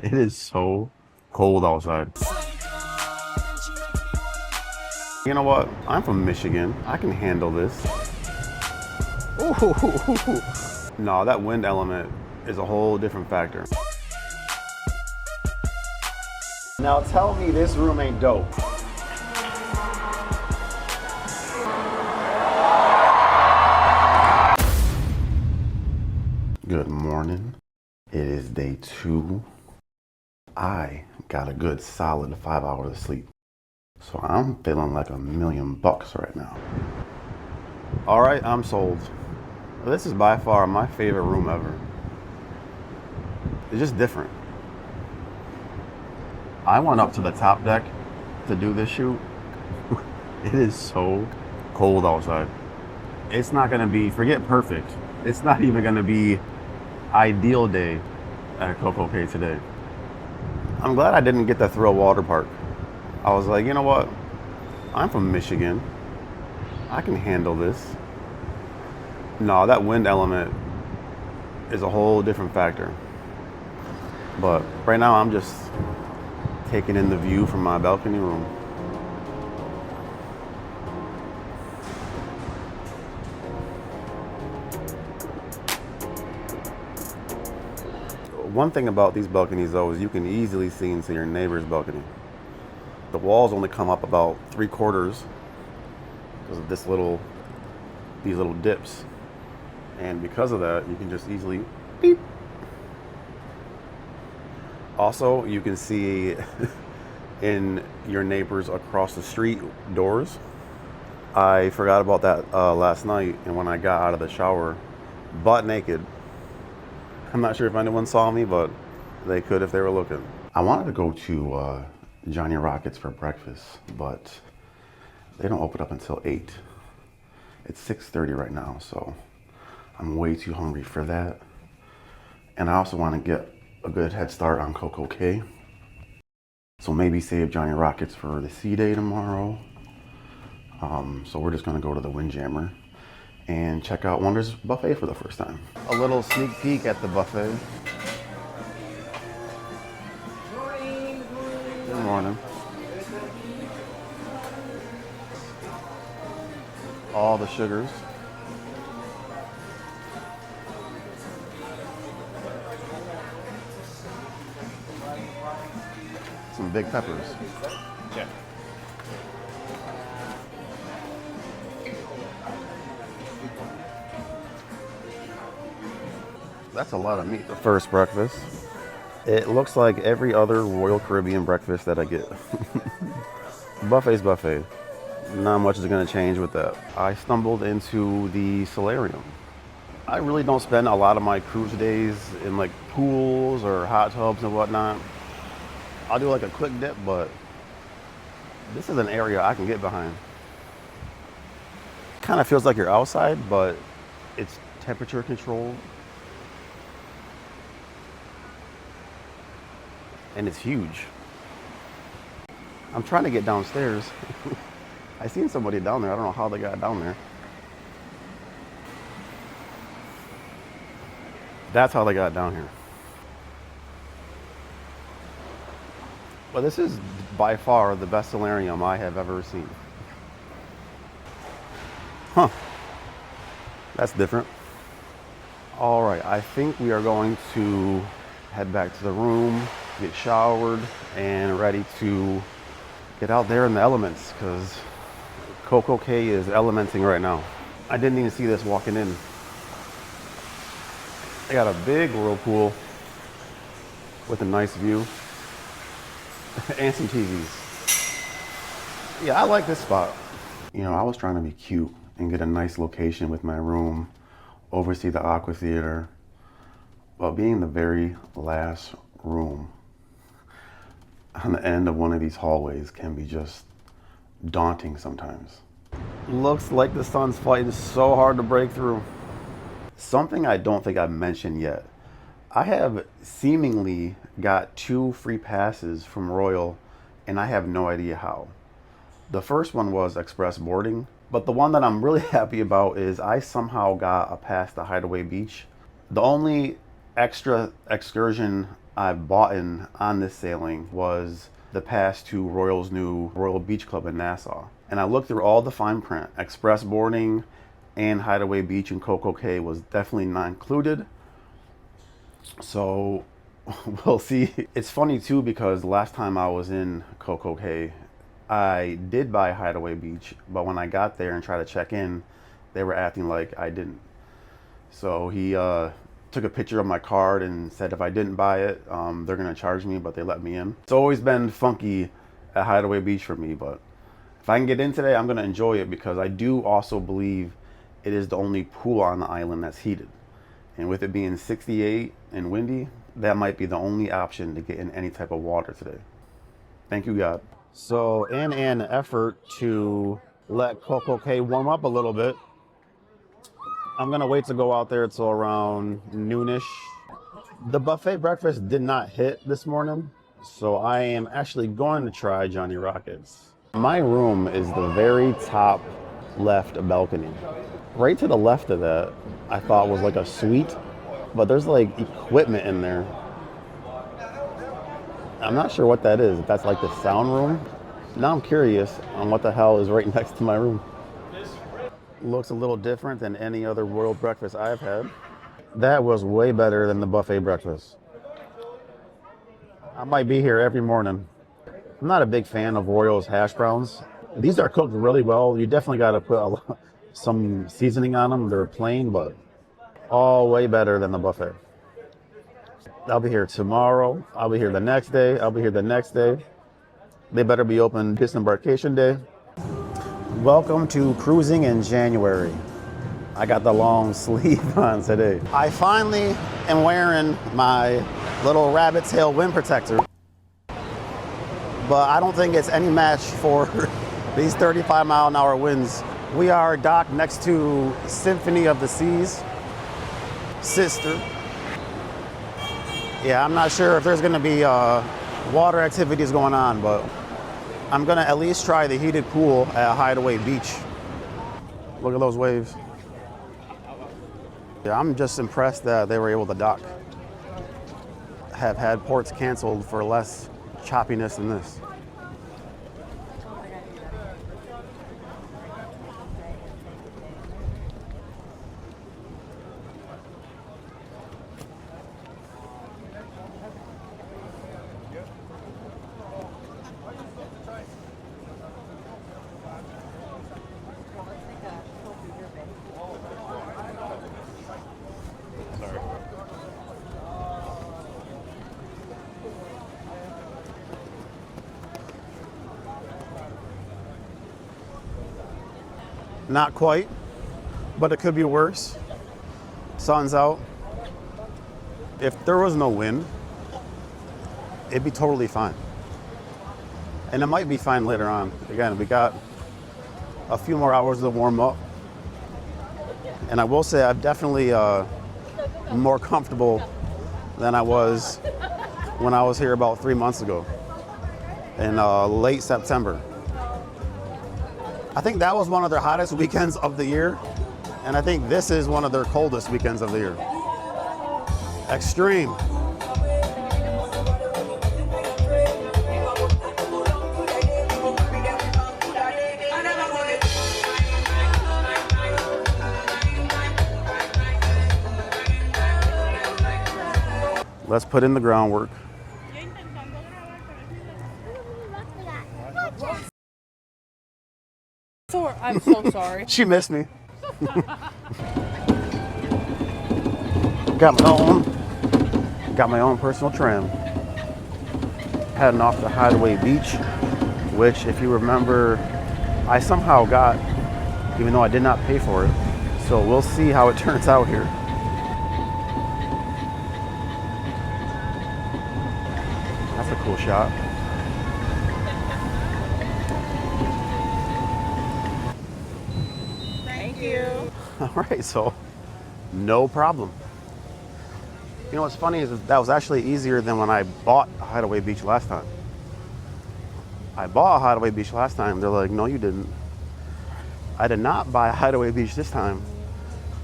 It is so cold outside. You know what? I'm from Michigan. I can handle this. Ooh. No, that wind element is a whole different factor. Now tell me this room ain't dope. Good morning. It is day 2. I got a good solid 5 hours of sleep. So I'm feeling like $1,000,000 right now. All right, I'm sold. This is by far my favorite room ever. It's just different. I went up to the top deck to do this shoot. It is so cold outside. It's not gonna be, forget perfect. It's not even gonna be ideal day at CocoCay today. I'm glad I didn't get to throw a water park. I was like, you know what? I'm from Michigan. I can handle this. No, that wind element is a whole different factor. But right now I'm just taking in the view from my balcony room. One thing about these balconies though is you can easily see into your neighbor's balcony. The walls only come up about 3/4 because of these little dips. And because of that, you can just easily beep. Also, you can see in your neighbors across the street doors. I forgot about that last night, and when I got out of the shower, butt naked. I'm not sure if anyone saw me, but they could if they were looking. I wanted to go to Johnny Rockets for breakfast, but they don't open up until 8. It's 6:30 right now, so I'm way too hungry for that. And I also want to get a good head start on CocoCay. So maybe save Johnny Rockets for the sea day tomorrow. So we're just gonna go to the Windjammer and check out Wonder's buffet for the first time. A little sneak peek at the buffet. Good morning. All the sugars. Some big peppers. Yeah. That's a lot of meat. The first breakfast. It looks like every other Royal Caribbean breakfast that I get. Buffet's buffet. Not much is gonna change with that. I stumbled into the Solarium. I really don't spend a lot of my cruise days in like pools or hot tubs and whatnot. I'll do like a quick dip, but this is an area I can get behind. Kind of feels like you're outside, but it's temperature controlled. And it's huge. I'm trying to get downstairs. I seen somebody down there. I don't know how they got down there. That's how they got down here. But this is by far the best solarium I have ever seen. Huh. That's different. All right, I think we are going to head back to the room, get showered, and ready to get out there in the elements because CocoCay is elementing right now. I didn't even see this walking in. They got a big whirlpool with a nice view and some TVs. Yeah, I like this spot. You know, I was trying to be cute and get a nice location with my room, oversee the Aqua Theater, but being the very last room on the end of one of these hallways can be just daunting sometimes. Looks like the sun's fighting so hard to break through. Something I don't think I've mentioned yet. I have seemingly got 2 free passes from Royal, and I have no idea how. The first one was express boarding, but the one that I'm really happy about is I somehow got a pass to Hideaway Beach. The only extra excursion I bought in on this sailing was the pass to Royal's new Royal Beach Club in Nassau. And I looked through all the fine print. Express boarding and Hideaway Beach and CocoCay was definitely not included. So we'll see. It's funny too because last time I was in CocoCay, I did buy Hideaway Beach, but when I got there and tried to check in, they were acting like I didn't. So he took a picture of my card and said if I didn't buy it, they're gonna charge me, but they let me in. It's always been funky at Hideaway Beach for me, but if I can get in today, I'm gonna enjoy it because I do also believe it is the only pool on the island that's heated. And with it being 68 and windy, that might be the only option to get in any type of water today. Thank you, God. So in an effort to let CocoCay warm up a little bit, I'm gonna wait to go out there till around noonish. The buffet breakfast did not hit this morning, so I am actually going to try Johnny Rockets. My room is the very top left balcony. Right to the left of that, I thought was like a suite, but there's like equipment in there. I'm not sure what that is, if that's like the sound room. Now I'm curious on what the hell is right next to my room. Looks a little different than any other Royal breakfast I've had. That was way better than the buffet breakfast. I might be here every morning. I'm not a big fan of Royal's hash browns. These are cooked really well. You definitely got to put some seasoning on them. They're plain, but all way better than the buffet. I'll be here tomorrow. I'll be here the next day. I'll be here the next day. They better be open disembarkation day. Welcome to cruising in January. I got the long sleeve on today. I finally am wearing my little rabbit tail wind protector, but I don't think it's any match for these 35-mile-an-hour winds. We are docked next to Symphony of the Seas, sister. Yeah, I'm not sure if there's gonna be water activities going on, but I'm gonna at least try the heated pool at Hideaway Beach. Look at those waves. Yeah, I'm just impressed that they were able to dock. Have had ports canceled for less choppiness than this. Not quite, but it could be worse. Sun's out. If there was no wind, it'd be totally fine. And it might be fine later on. Again, we got a few more hours to warm up. And I will say I'm definitely more comfortable than I was when I was here about 3 months ago in late September. I think that was one of their hottest weekends of the year, and I think this is one of their coldest weekends of the year. Extreme. Let's put in the groundwork. I'm so sorry. She missed me. Got my own personal tram. Heading off to Hideaway Beach, which, if you remember, I somehow got, even though I did not pay for it. So we'll see how it turns out here. That's a cool shot. All right, so no problem. You know what's funny is that was actually easier than when I bought Hideaway Beach last time. I bought Hideaway Beach last time. They're like, no, you didn't. I did not buy Hideaway Beach this time.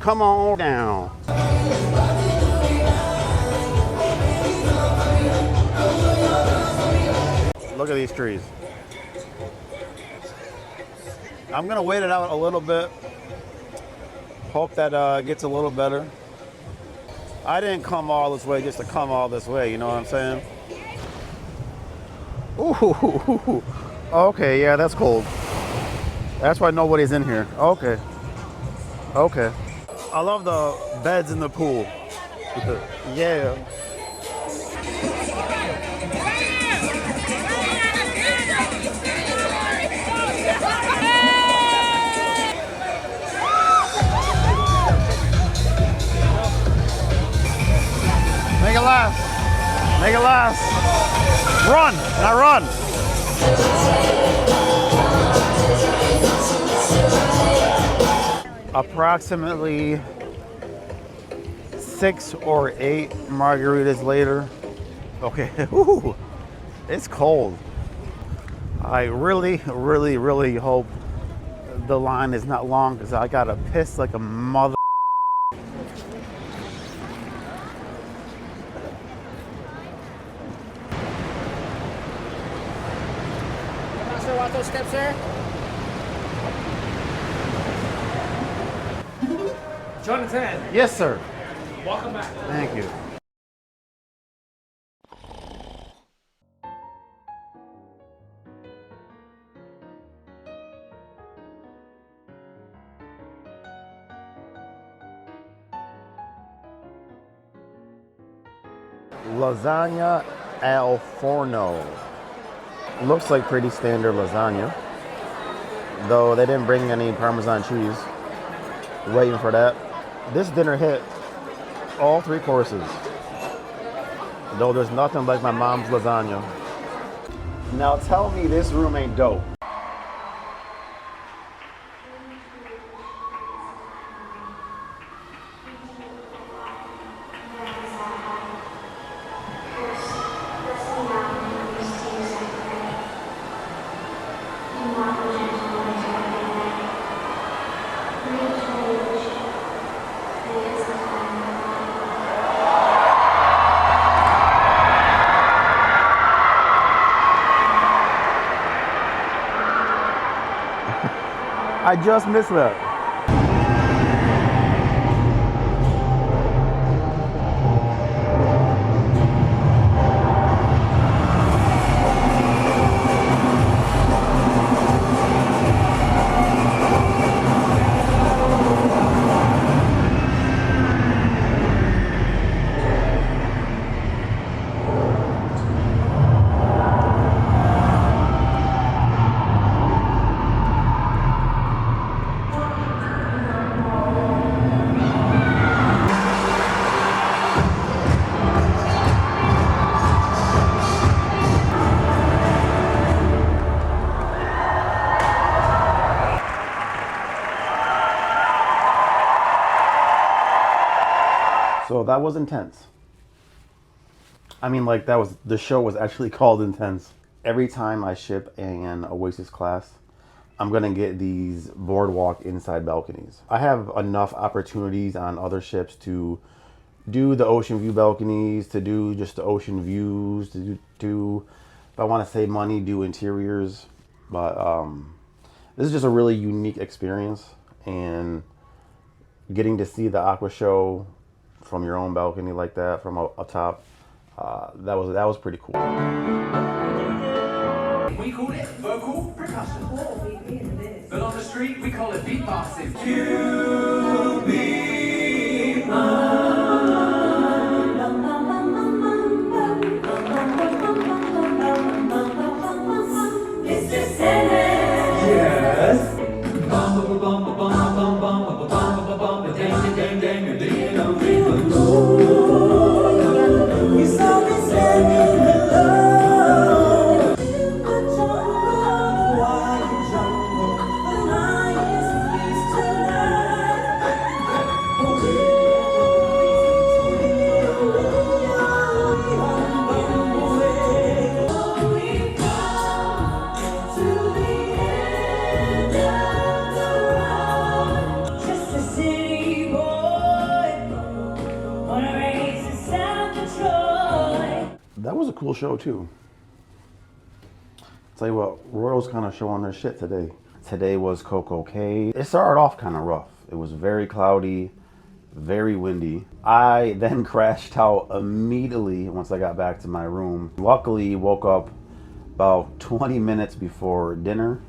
Come on down. Look at these trees. I'm gonna wait it out a little bit. Hope that gets a little better. I didn't come all this way just to come all this way, you know what I'm saying? Ooh, okay, yeah, that's cold. That's why nobody's in here. Okay. Okay. I love the beds in the pool. Yeah. Make it last. Make it last. Run, now run. Approximately 6 or 8 margaritas later. Okay, ooh, it's cold. I really, really, really hope the line is not long because I gotta piss like a mother. I'm not sure what those steps are. Jonathan. Yes, sir. Welcome back. Thank you. Lasagna al forno. Looks like pretty standard lasagna, though they didn't bring any Parmesan cheese. Waiting for that. This dinner hit all 3 courses, though there's nothing like my mom's lasagna. Now tell me this room ain't dope. I just missed that. So that was intense. I mean, like, the show was actually called Intense. Every time I ship an Oasis class, I'm gonna get these boardwalk inside balconies. I have enough opportunities on other ships to do the ocean view balconies, to do just the ocean views, to do if I want to save money, do interiors. But this is just a really unique experience, and getting to see the Aqua Show from your own balcony like that, from up top, that was pretty cool. We call it vocal percussion, but on the street we call it beatboxing. You be yes. That was a cool show too. Tell you what, Royal's kind of showing their shit today. Today was CocoCay. It started off kind of rough. It was very cloudy, very windy. I then crashed out immediately once I got back to my room. Luckily, woke up about 20 minutes before dinner.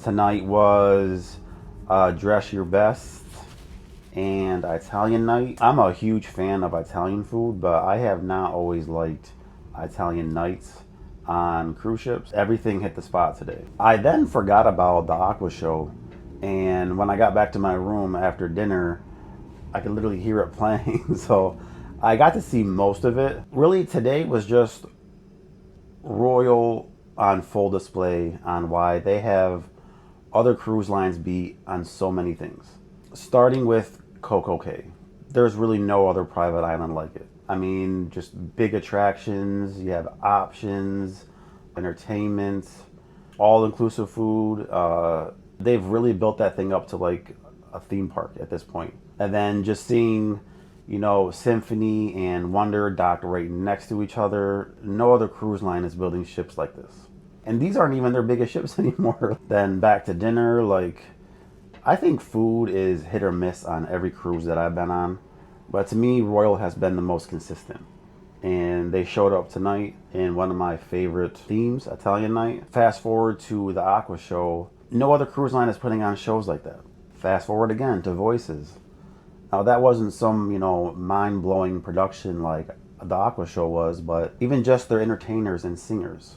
Tonight was Dress Your Best and Italian night. I'm a huge fan of Italian food, but I have not always liked Italian nights on cruise ships. Everything hit the spot today. I then forgot about the Aqua Show, and when I got back to my room after dinner, I could literally hear it playing. So I got to see most of it. Really, today was just Royal on full display on why they have other cruise lines beat on so many things. Starting with CocoCay. There's really no other private island like it. I mean, just big attractions, you have options, entertainment, all-inclusive food. They've really built that thing up to like a theme park at this point. And then just seeing, you know, Symphony and Wonder docked right next to each other. No other cruise line is building ships like this. And these aren't even their biggest ships anymore. Then back to dinner, like, I think food is hit or miss on every cruise that I've been on. But to me, Royal has been the most consistent. And they showed up tonight in one of my favorite themes, Italian night. Fast forward to the Aqua Show. No other cruise line is putting on shows like that. Fast forward again to Voices. Now that wasn't some, you know, mind-blowing production like the Aqua Show was, but even just their entertainers and singers.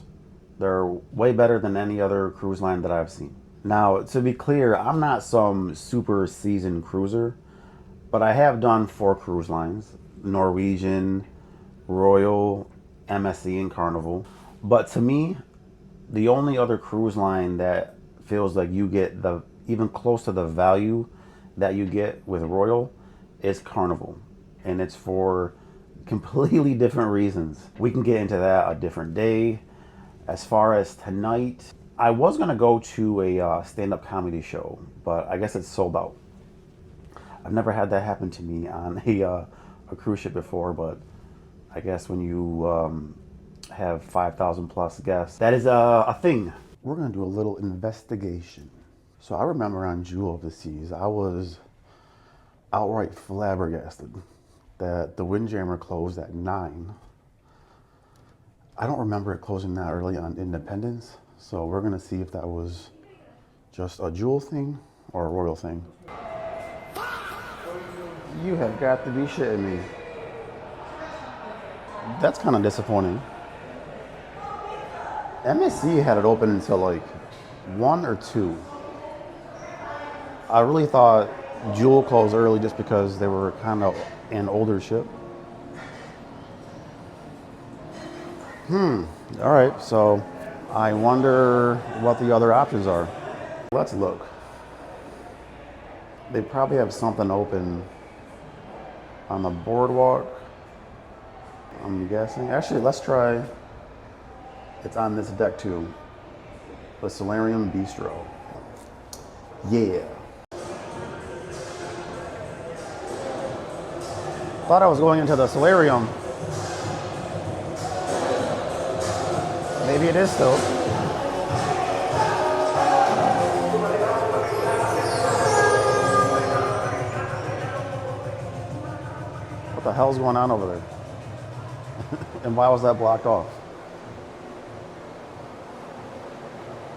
They're way better than any other cruise line that I've seen. Now, to be clear, I'm not some super seasoned cruiser, but I have done 4 cruise lines: Norwegian, Royal, MSC, and Carnival. But to me, the only other cruise line that feels like you get the even close to the value that you get with Royal is Carnival. And it's for completely different reasons. We can get into that a different day. As far as tonight, I was gonna go to a stand-up comedy show, but I guess it's sold out. I've never had that happen to me on a cruise ship before, but I guess when you have 5,000 plus guests, that is a thing. We're gonna do a little investigation. So I remember on Jewel of the Seas, I was outright flabbergasted that the Windjammer closed at 9. I don't remember it closing that early on Independence, so we're gonna see if that was just a Jewel thing or a Royal thing. You have got to be shitting me. That's kind of disappointing. MSC had it open until like 1 or 2. I really thought Jewel closed early just because they were kind of an older ship. All right, so I wonder what the other options are. Let's look. They probably have something open on the boardwalk, I'm guessing. Actually, let's try, it's on this deck too. The Solarium Bistro. Yeah. Thought I was going into the Solarium. Maybe it is still. What the hell's going on over there? And why was that blocked off?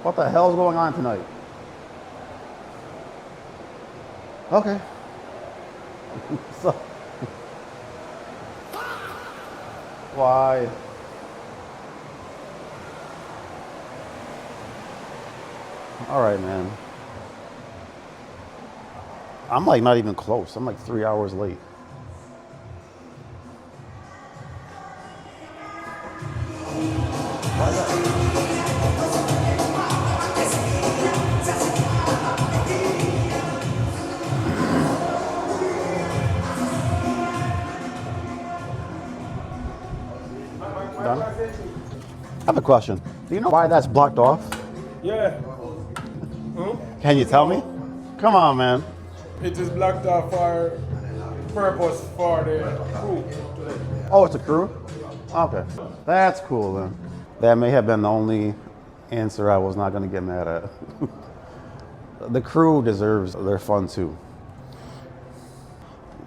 What the hell's going on tonight? Okay. So, why? All right, man. I'm like not even close. I'm like 3 hours late. Done? I have a question. Do you know why that's blocked off? Yeah. Can you tell me? Come on, man. It is blocked off for purpose for the crew today. Oh, it's a crew? Okay. That's cool then. That may have been the only answer I was not going to get mad at. The crew deserves their fun too.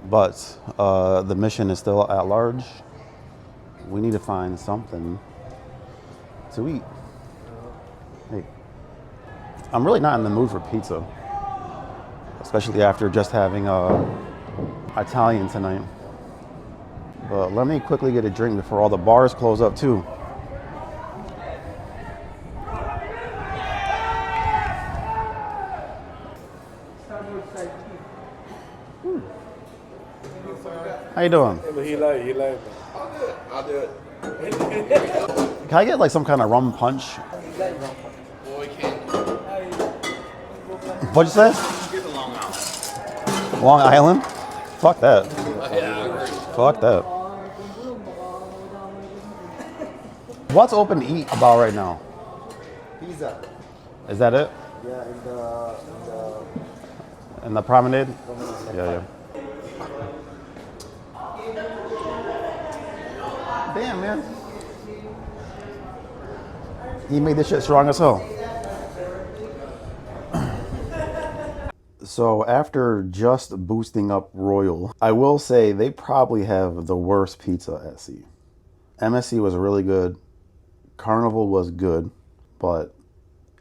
But the mission is still at large. We need to find something to eat. Hey, I'm really not in the mood for pizza, especially after just having Italian tonight. But let me quickly get a drink before all the bars close up too. How you doing? He like. I'll do it. Can I get like some kind of rum punch? Boy, can't What'd you say? get the Long Island. Long Island? Fuck that. Yeah. Fuck that. What's open to eat about right now? Pizza. Is that it? Yeah, In the promenade? Yeah. Damn, man. He made this shit strong as hell. So after just boosting up Royal, I will say they probably have the worst pizza at sea. MSC was really good. Carnival was good, but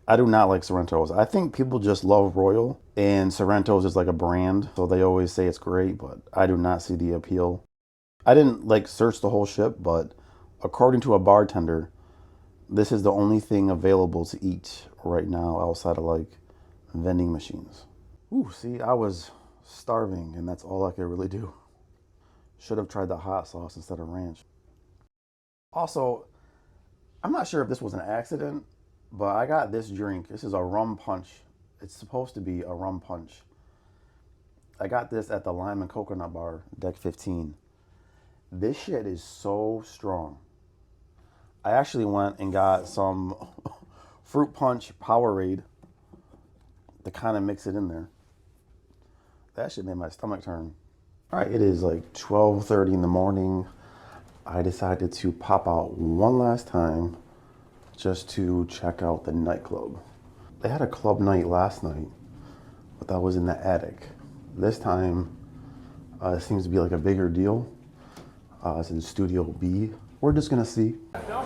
I do not like Sorrento's. I think people just love Royal, and Sorrento's is like a brand, so they always say it's great, but I do not see the appeal. I didn't like search the whole ship, but according to a bartender, this is the only thing available to eat right now outside of like vending machines. Ooh, see, I was starving and that's all I could really do. Should have tried the hot sauce instead of ranch. Also, I'm not sure if this was an accident, but I got this drink. This is a rum punch. It's supposed to be a rum punch. I got this at the Lime and Coconut Bar, Deck 15. This shit is so strong. I actually went and got some fruit punch Powerade to kind of mix it in there. That shit made my stomach turn. All right, it is like 12:30 in the morning. I decided to pop out one last time just to check out the nightclub. They had a club night last night, but that was in the attic. This time, it seems to be like a bigger deal. It's in Studio B. We're just gonna see. No,